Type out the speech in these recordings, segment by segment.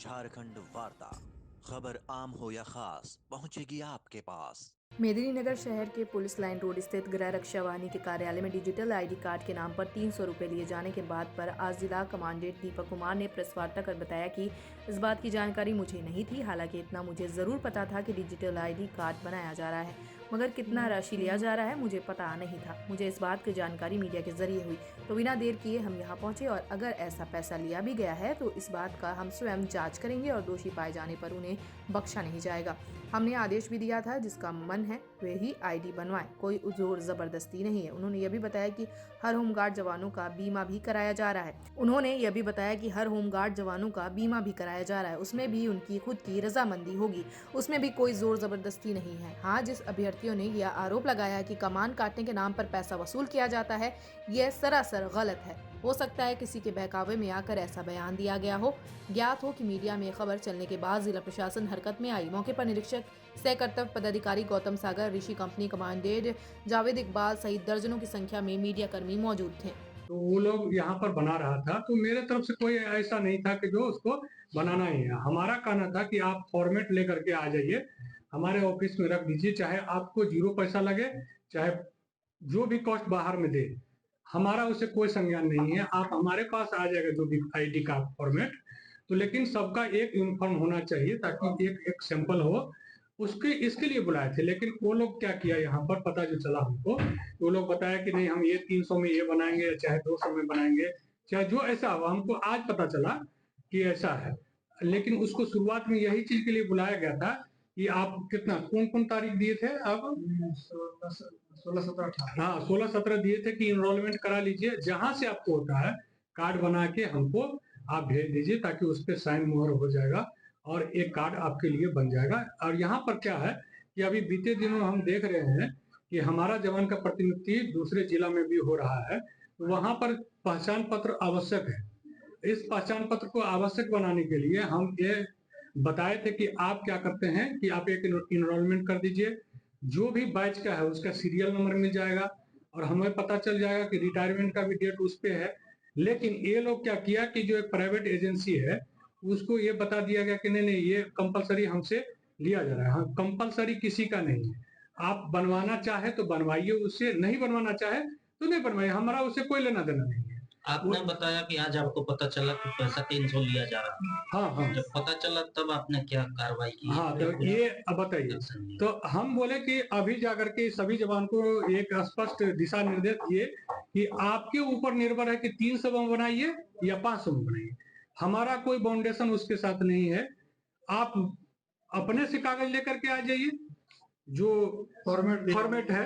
झारखंड वार्ता। खबर आम हो या खास, पहुंचेगी आपके पास। मेदिनीनगर शहर के पुलिस लाइन रोड स्थित गृह रक्षा वाहिनी के कार्यालय में डिजिटल आईडी कार्ड के नाम पर 300 रुपए लिए जाने के बाद पर आज जिला कमांडेंट दीपक कुमार ने प्रेस वार्ता कर बताया कि इस बात की जानकारी मुझे नहीं थी। हालांकि इतना मुझे जरूर पता था कि डिजिटल आईडी कार्ड बनाया जा रहा है, मगर कितना राशि लिया जा रहा है मुझे पता नहीं था। मुझे इस बात की जानकारी मीडिया के जरिए हुई तो बिना देर किए हम यहाँ पहुंचे और अगर ऐसा पैसा लिया भी गया है तो इस बात का हम स्वयं जांच करेंगे और दोषी पाए जाने पर उन्हें बख्शा नहीं जाएगा। हमने आदेश भी दिया था जिसका मन है वे ही आईडी बनवाएं, कोई जोर जबरदस्ती नहीं है। उन्होंने यह भी बताया कि हर होमगार्ड जवानों का बीमा भी कराया जा रहा है। उसमें भी उनकी खुद की रजामंदी होगी, उसमें भी कोई जोर जबरदस्ती नहीं है। हाँ, जिस अभ्यर्थियों ने यह आरोप लगाया कि कमान काटने के नाम पर पैसा वसूल किया जाता है, यह सरासर गलत है। हो सकता है किसी के बहकावे में आकर ऐसा बयान दिया गया हो। ज्ञात हो कि मीडिया में खबर चलने के बाद जिला प्रशासन हरकत में आई। मौके पर निरीक्षक सह कर्तव्य पदाधिकारी गौतम सागर, ऋषि कंपनी कमांडेंट जावेद इकबाल सहित दर्जनों की संख्या में मीडिया कर्मी मौजूद थे। तो वो लोग यहाँ पर बना रहा था, तो मेरे तरफ से कोई ऐसा नहीं था कि जो उसको बनाना ही है। हमारा कहना था कि आप फॉर्मेट लेकर के आ जाइए, हमारे ऑफिस में रख दीजिए, चाहे आपको 0 पैसा लगे, चाहे जो भी कॉस्ट बाहर में दे, हमारा उससे कोई संज्ञान नहीं है। आप हमारे पास आ जाएगा जो भी आईडी का फॉर्मेट, तो लेकिन सबका एक यूनिफॉर्म होना चाहिए ताकि एक एक सैंपल हो। उसके इसके लिए बुलाए थे, लेकिन वो लोग क्या किया यहाँ पर पता जो चला हमको, वो लोग बताया कि नहीं हम ये 300 में ये बनाएंगे, चाहे 200 में बनाएंगे, चाहे जो ऐसा हो। हमको आज पता चला कि ऐसा है, लेकिन उसको शुरुआत में यही चीज के लिए बुलाया गया था कि आप कितना कौन कौन तारीख दिए थे आप? 16-17-18। हाँ, 16-17 दिए थे कि इनरोलमेंट करा लीजिए। जहां से आपको होता है कार्ड बना के हमको आप भेज दीजिए, ताकि उस पर साइन मोहर हो जाएगा और एक कार्ड आपके लिए बन जाएगा। और यहाँ पर क्या है कि अभी बीते दिनों हम देख रहे हैं कि हमारा जवान का प्रतिनिधि दूसरे जिला में भी हो रहा है, तो वहां पर पहचान पत्र आवश्यक है। इस पहचान पत्र को आवश्यक बनाने के लिए हम ये बताए थे कि आप क्या करते हैं कि आप एक इनरोलमेंट कर दीजिए, जो भी बैच का है उसका सीरियल नंबर मिल जाएगा और हमें पता चल जाएगा कि रिटायरमेंट का भी डेट उस पे है। लेकिन ये लोग क्या किया कि जो एक प्राइवेट एजेंसी है उसको ये बता दिया गया कि नहीं नहीं ये कंपलसरी हमसे लिया जा रहा है। हाँ, कंपलसरी किसी का नहीं है। आप बनवाना चाहे तो बनवाइए उससे, नहीं बनवाना चाहे तो नहीं बनवाइए, हमारा उससे कोई लेना देना नहीं है। आपने बताया कि आज आपको पता चला कि पैसा 300 लिया जा रहा है। हाँ हाँ, जब पता चला तब आपने क्या कार्रवाई की? हाँ तो ये अब बताइए। तो हम बोले कि अभी जाकर के सभी जवान को एक स्पष्ट दिशा निर्देश दिए कि आपके ऊपर निर्भर है कि 300 में बनाइए या 500 में बनाइए, हमारा कोई बाउंडेशन उसके साथ नहीं है। आप अपने से कागज लेकर के आ जाइए, जो फॉर्मेट है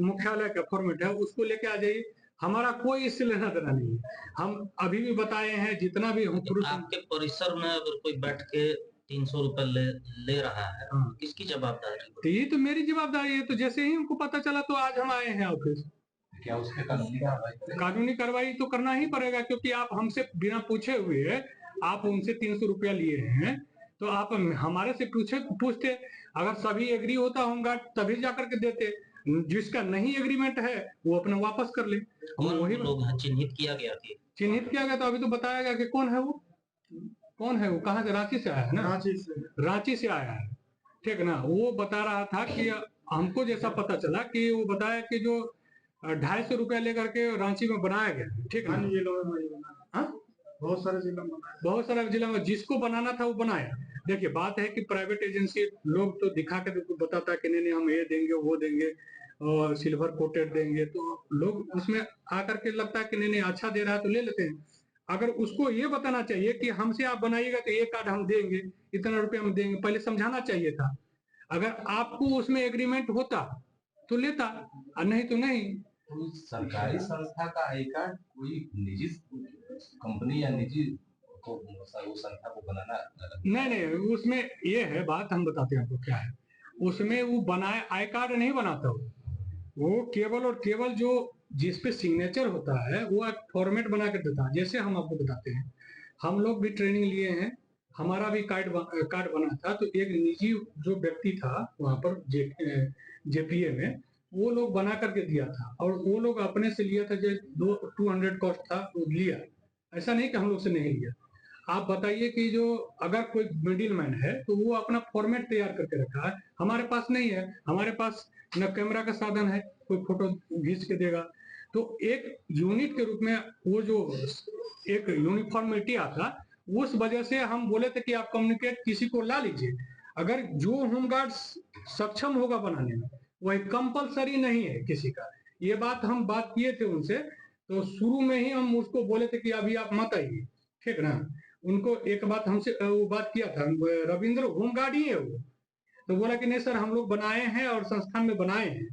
मुख्यालय का फॉर्मेट है उसको लेके आ जाइए, हमारा कोई इससे लेना देना नहीं है। हम अभी भी बताए हैं जितना भी हम पुरुष आपके परिसर में अगर कोई बैठ के 300 रुपए ले रहा है, हाँ, किसकी जवाबदारी? तो ये तो मेरी जवाबदारी है। तो जैसे ही हमको पता चला तो आज हम आए हैं ऑफिस। क्या उस पे कानूनी कार्रवाई तो करना ही पड़ेगा, क्योंकि आप हमसे बिना पूछे हुए आप उनसे 300 रुपया लिए हैं, तो आप हमारे से पूछते। अगर सभी एग्री होता होगा तभी जाकर के देते, जिसका नहीं एग्रीमेंट है वो अपना वापस कर ले। हम वही लोग चिन्हित किया गया कि चिन्हित किया गया, तो अभी तो बताया गया कि कौन है वो, कौन है वो, कहाँ से, रांची से आया है ना, रांची से आया है, ठीक है ना। वो बता रहा था कि हमको जैसा पता चला कि वो बताया कि जो 250 रुपया लेकर के रांची में बनाया गया, ठीक है ना। बहुत सारे जिला में जिसको बनाना था वो बनाया। देखिए बात है कि प्राइवेट एजेंसी लोग तो दिखा के बताता है कि नहीं नहीं हम ये देंगे वो देंगे और सिल्वर कोटेड देंगे, तो लोग उसमें आकर के लगता है कि नहीं नहीं अच्छा दे रहा है तो ले लेते हैं। अगर उसको ये बताना चाहिए कि हमसे आप बनाइएगा तो ये कार्ड हम देंगे, इतना रुपया हम देंगे, पहले समझाना चाहिए था। अगर आपको उसमें एग्रीमेंट होता तो लेता, और नहीं तो नहीं। तो सरकारी संस्था का आई कार्ड कोई निजी कंपनी या निजी को वो संस्था को बनाना नहीं नहीं, उसमें ये है बात, हम बताते हैं आपको क्या है। उसमें वो बनाए आई कार्ड नहीं बनाता, वो केवल और केवल जो जिसपे सिग्नेचर होता है वो एक फॉर्मेट बना कर देता है। जैसे हम आपको बताते हैं, हम लोग भी ट्रेनिंग लिए हैं, हमारा भी कार्ड बना था, तो एक निजी जो व्यक्ति था वहां पर जेपीए में, वो लोग बना करके दिया था और वो लोग अपने से लिया था, जो 200 कॉस्ट था वो लिया, ऐसा नहीं कि हम लोग से नहीं लिया। आप बताइए कि जो अगर कोई मिडिल मैन है तो वो अपना फॉर्मेट तैयार करके रखा है, हमारे पास नहीं है। हमारे पास न कैमरा का साधन है, कोई फोटो खींच के देगा। तो एक यूनिट के रूप में वो जो एक यूनिफॉर्मिटी आता, उस वजह से हम बोले थे कि आप कम्युनिकेट किसी को ला लीजिए, अगर जो होमगार्ड सक्षम होगा बनाने में, वही कंपलसरी नहीं है किसी का। ये बात हम बात किए थे उनसे, तो शुरू में ही हम उसको बोले थे कि अभी आप मत आइए, ठीक ना। उनको एक बात हमसे वो बात किया था, रविंद्र होमगार्ड ही है वो, तो बोला कि नहीं सर हम लोग बनाए हैं और संस्थान में बनाए हैं।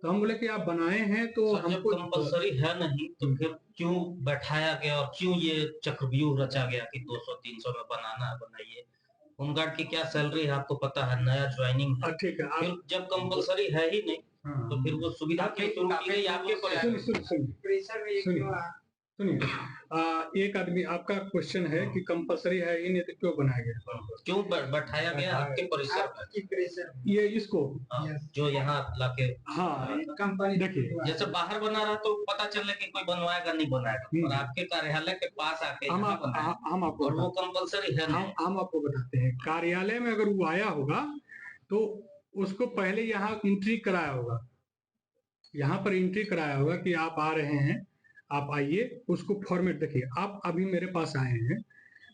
तो हम बोले कि आप बनाए हैं तो सर, जब हमको कंपलसरी है नहीं तो फिर क्यों बैठाया गया और क्यों ये चक्रव्यूह रचा गया कि 200-300 में बनाना है, बनाइए। होमगार्ड की क्या सैलरी है आपको पता है, नया ज्वाइनिंग है। ठीक है। फिर जब कंपलसरी है ही नहीं हाँ, तो फिर वो सुविधा क्यों शुरू की गई आपके सुनिए सुनिए, एक आदमी आपका क्वेश्चन है कि कंपलसरी है ही नहीं तो क्यों बनाया गया, क्यों बैठाया गया आपके परिसर में, ये इसको जो यहाँ लाके। हाँ कंपनी देखिए, जैसे बाहर बना रहा तो पता चले कि कोई बनवाएगा नहीं बनाएगा, और आपके कार्यालय के पास आके हम यहाँ बनाया, हम आपको और वो कंपलसरी है नहीं। हम आपको बताते हैं, कार्यालय में अगर वो आया होगा तो उसको पहले यहाँ एंट्री कराया होगा, यहाँ पर एंट्री कराया होगा कि आप आ रहे हैं, आप आइए। उसको फॉर्मेट देखिए, आप अभी मेरे पास आए हैं,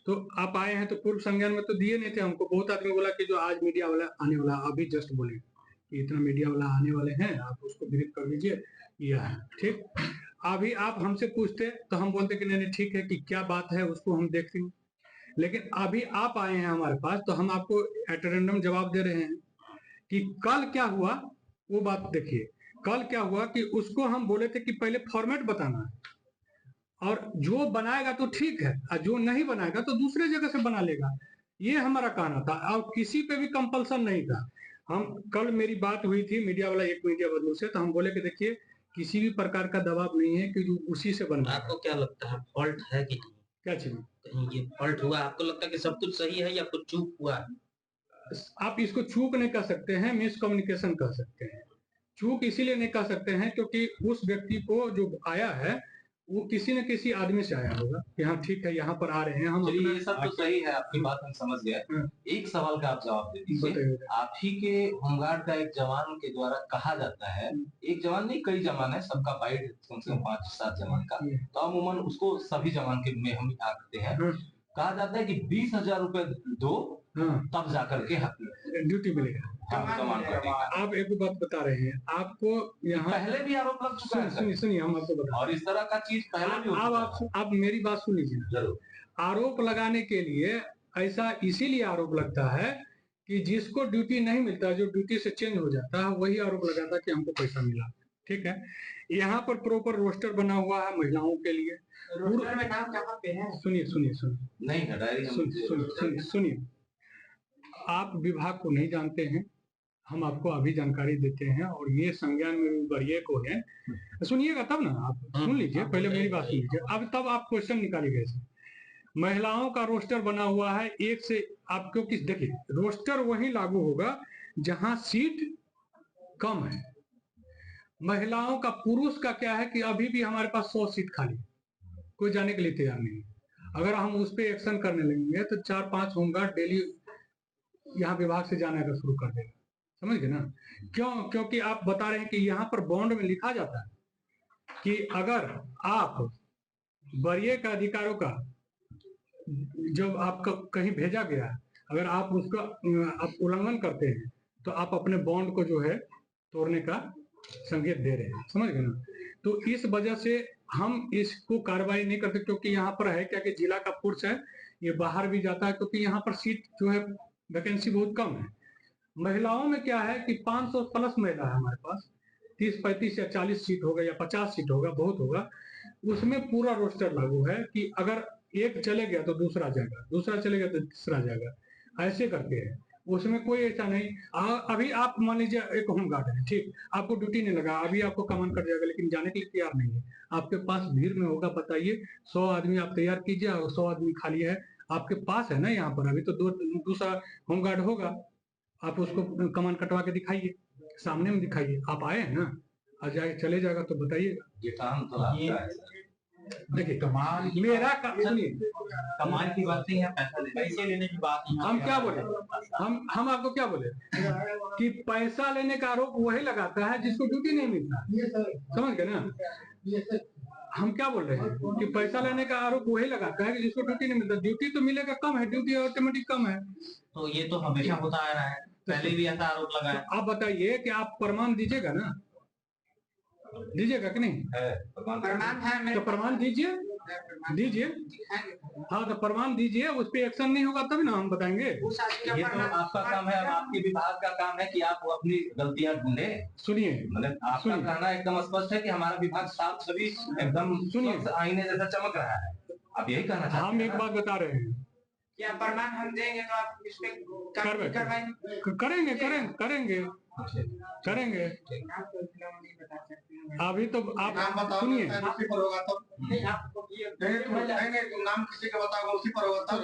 तो आप आए हैं तो पूर्व संज्ञान में तो दिए नहीं थे हमको। बहुत आदमी बोला कि जो आज मीडिया वाला आने वाला, अभी जस्ट बोले कि इतना मीडिया वाला आने वाले हैं, आप उसको ब्रीफ कर दीजिए, यह है ठीक। अभी आप हमसे पूछते तो हम बोलते कि नहीं ठीक है, कि क्या बात है उसको हम देखते हैं। लेकिन अभी आप आए हैं हमारे पास तो हम आपको एट रैंडम जवाब दे रहे हैं कि कल क्या हुआ वो बात देखिए। कल क्या हुआ कि उसको हम बोले थे कि पहले फॉर्मेट बताना है, और जो बनाएगा तो ठीक है, और जो नहीं बनाएगा तो दूसरे जगह से बना लेगा। ये हमारा कहना था, और किसी पे भी कंपल्सन नहीं था। हम कल मेरी बात हुई थी मीडिया वाला, एक मीडिया बंधु से, तो हम बोले कि देखिए किसी भी प्रकार का दबाव नहीं है कि जो उसी से बनवाएगा। आपको क्या लगता है फॉल्ट है कि नहीं, क्या चीज कहीं ये फॉल्ट हुआ, आपको लगता है कि सब कुछ सही है या कुछ चूक हुआ है? आप इसको चूक नहीं कह सकते हैं, मिसकम्युनिकेशन कह सकते हैं। चूक इसीलिए नहीं कह सकते हैं क्योंकि उस व्यक्ति को जो आया है वो किसी न किसी आदमी से आया होगा कि हाँ ठीक है यहाँ पर आ रहे हैं हम। चलिए ये सब तो सही है, आपकी बात हम समझ गए। एक सवाल का आप जवाब दे दीजिए। आप ही के होमगार्ड का एक जवान के द्वारा कहा जाता है, एक जवान नहीं कई जवान है, सबका बाइट कम से कम 5-7 जवान का, तो अमूमन उसको सभी जवान के में हम आते हैं। कहा जाता है कि 20,000 रुपए दो तब जाकर के ड्यूटी मिलेगा। आप एक बात बता रहे हैं, आपको यहाँ पहले भी आरोप लग चुका है। सुनिए हम आपको बता, और इस तरह का चीज पहले भी आप मेरी बात सुन लीजिए जरूर। आरोप लगाने के लिए ऐसा इसीलिए आरोप लगता है कि जिसको ड्यूटी नहीं मिलता, जो ड्यूटी से चेंज हो जाता है, वही आरोप लगाता है कि हमको पैसा मिला। ठीक है, यहाँ पर प्रॉपर रोस्टर बना हुआ है महिलाओं के लिए। रोस्टर में नाम कहाँ पे है? सुनिए नहीं है डायरी। सुनिए, आप विभाग को नहीं जानते हैं, हम आपको अभी जानकारी देते हैं, और ये संज्ञान में वरीय को है। सुनिएगा तब ना, आप सुन लीजिए, पहले मेरी बात सुन लीजिए, अब तब आप क्वेश्चन निकालिएगा। इसे महिलाओं का रोस्टर बना हुआ है एक से, आप क्योंकि देखिए रोस्टर वहीं लागू होगा जहां सीट कम है। महिलाओं का, पुरुष का क्या है कि अभी भी हमारे पास 100 सीट खाली, कोई जाने के लिए तैयार नहीं। अगर हम उस पर एक्शन करने लगेंगे तो 4-5 होमगार्ड डेली यहाँ विभाग से जाने का शुरू कर देगा, समझ गए ना। क्योंकि आप बता रहे हैं कि यहाँ पर बॉन्ड में लिखा जाता है कि अगर आप वरीय का अधिकारों का जब आपका कहीं भेजा गया, अगर आप उसका आप उल्लंघन करते हैं तो आप अपने बॉन्ड को जो है तोड़ने का संकेत दे रहे हैं, समझ गए ना। तो इस वजह से हम इसको कार्रवाई नहीं करते, क्योंकि यहाँ पर है क्या कि जिला का फोर्स है, ये बाहर भी जाता है, क्योंकि यहाँ पर सीट जो है वैकेंसी बहुत कम है। महिलाओं में क्या है कि 500 प्लस महिला है हमारे पास, 30-35 या 40 सीट होगा या 50 सीट होगा, बहुत होगा, उसमें पूरा रोस्टर लागू है कि अगर एक चले गया तो दूसरा जाएगा, दूसरा चले गया तो तीसरा जाएगा, ऐसे करके है। उसमें कोई ऐसा नहीं। अभी आप मान लीजिए एक होमगार्ड है, ठीक, आपको ड्यूटी नहीं लगा, अभी आपको कमान कर जाएगा, लेकिन जाने के लिए तैयार नहीं है, आपके पास भीड़ में होगा, बताइए 100 आदमी आप तैयार कीजिए और 100 आदमी खाली है आपके पास है ना, यहाँ पर अभी तो दूसरा होमगार्ड होगा, आप उसको कमान कटवा के दिखाइए, सामने में दिखाइए, आप आए हैं ना, आ जाए चले जाएगा तो बताइएगा। ये काम तो आपका है। देखिए कमाल सुनिए, कमाल की बात नहीं है, पैसे लेने की बात नहीं। हम क्या बोले, हम आपको क्या बोले कि पैसा लेने का आरोप वही लगाता है जिसको ड्यूटी नहीं मिलता, समझ गए ना। हम क्या बोल रहे हैं कि पैसा लेने का आरोप वही लगाता है कि जिसको ड्यूटी नहीं मिलता। ड्यूटी तो मिलेगा कम है, ड्यूटी ऑटोमेटिक कम है। तो ये तो हमेशा होता आ रहा है, पहले भी ऐसा आरोप लगा है। आप बताइए कि आप प्रमाण दीजिएगा ना, दीजिएगा कि नहीं? प्रमाण है, तो प्रमाण दीजिए, दीजिए। हाँ तो प्रमाण दीजिए, उस पर एक्शन नहीं होगा तभी ना हम बताएंगे। ये तो आपका काम है, आपके विभाग का काम है कि आप अपनी गलतियां ढूंढे। सुनिए, मतलब आपका कहना एकदम स्पष्ट है कि हमारा विभाग साफ छवि एकदम सुनिए, आईने जैसा चमक रहा है। आप यही कहना चाहते हैं? हम एक बात बता रहे हैं, क्या प्रमाण हम देंगे तो आप इस पे करेंगे करेंगे करेंगे करेंगे। अभी तो आप सुनिए, उसी पर होगा तो नाम किसी का बताओगे उसी पर होगा तब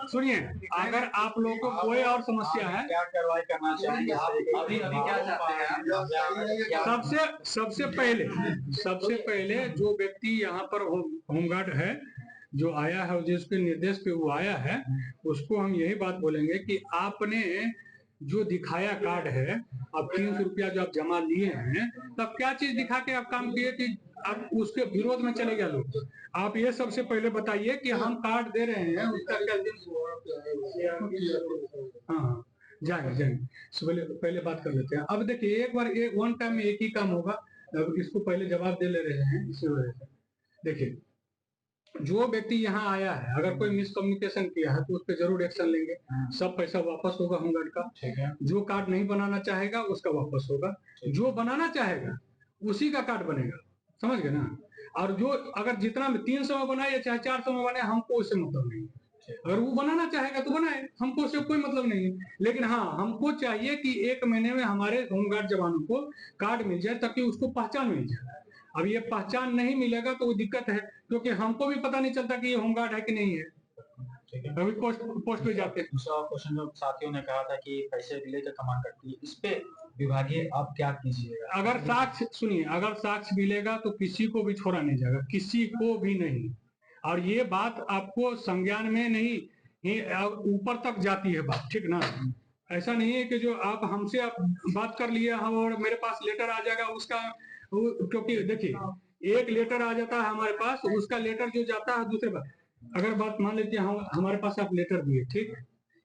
सुनिए, अगर आप लोगों को कोई और समस्या है, क्या कार्रवाई करना चाहिए अभी क्या चाहते हैं आप? सबसे पहले जो व्यक्ति यहाँ पर होमगार्ड है, जो आया है, जिसके निर्देश पे वो आया है, उसको हम यही बात बोलेंगे कि आपने जो दिखाया कार्ड है, अब 300 रुपया जो आप जमा लिए हैं, तब क्या चीज दिखा के आप काम किए कि आप उसके विरोध में चले गए लोग? आप ये सबसे पहले बताइए कि हम कार्ड दे रहे हैं, उसका क्या? हाँ जाएंगे पहले बात कर लेते हैं। अब देखिए, एक बार वन टाइम में एक ही काम होगा। अब इसको पहले जवाब दे ले रहे हैं, इसी वजह से। देखिए, जो व्यक्ति यहाँ आया है, अगर कोई मिसकम्युनिकेशन किया है तो उस पर जरूर एक्शन लेंगे। सब पैसा वापस होगा होमगार्ड का। ठीक है। जो कार्ड नहीं बनाना चाहेगा उसका वापस होगा, जो बनाना चाहेगा उसी का कार्ड बनेगा, समझ गए ना। और जो अगर जितना 300 में बनाए या चाहे 400 में बनाए, हमको उससे मतलब नहीं है। अगर वो बनाना चाहेगा तो बनाए, हमको उससे कोई मतलब नहीं है। लेकिन हाँ, हमको चाहिए कि 1 महीने में हमारे होमगार्ड जवानों को कार्ड मिल जाए, ताकि उसको पहचान मिल जाए। अब ये पहचान नहीं मिलेगा तो वो दिक्कत है, क्योंकि हमको भी पता नहीं चलता कि ये होमगार्ड है कि नहीं है। अभी पोस्ट पे जाते हैं। दूसरा क्वेश्चन जो साथियों ने कहा था कि पैसे लेकर कमान करती है, इस पे विभागीय आप क्या कीजिएगा? अगर साक्ष्य सुनिए, अगर साक्ष्य मिलेगा तो किसी को भी छोड़ा नहीं जाएगा, किसी को भी नहीं। और ये बात आपको संज्ञान में नहीं, ये ऊपर तक जाती है बात, ठीक ना। ऐसा नहीं है कि जो आप हमसे आप बात कर लिए हम और मेरे पास लेटर आ जाएगा उसका, क्योंकि देखिए, एक लेटर आ जाता है हमारे पास, उसका लेटर जो जाता है दूसरे बात। अगर बात मान लेते हैं हमारे पास आप लेटर दिए, ठीक,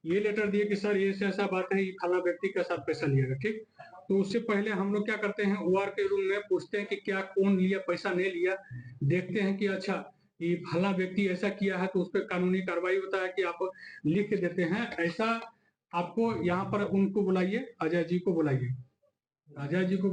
ये लेटर दिए कि सर ये ऐसा बात है, ये फला व्यक्ति के साथ पैसा लिएगा, ठीक। तो उससे पहले हम लोग क्या करते हैं, OR के रूम में पूछते हैं कि क्या कौन लिया, पैसा नहीं लिया। देखते हैं कि अच्छा ये फला व्यक्ति ऐसा किया है, तो उस पर कानूनी कार्रवाई होता है कि आप लिख के देते हैं। ऐसा आपको यहाँ पर उनको बुलाइए, अजय जी को बुलाइए, अजय जी को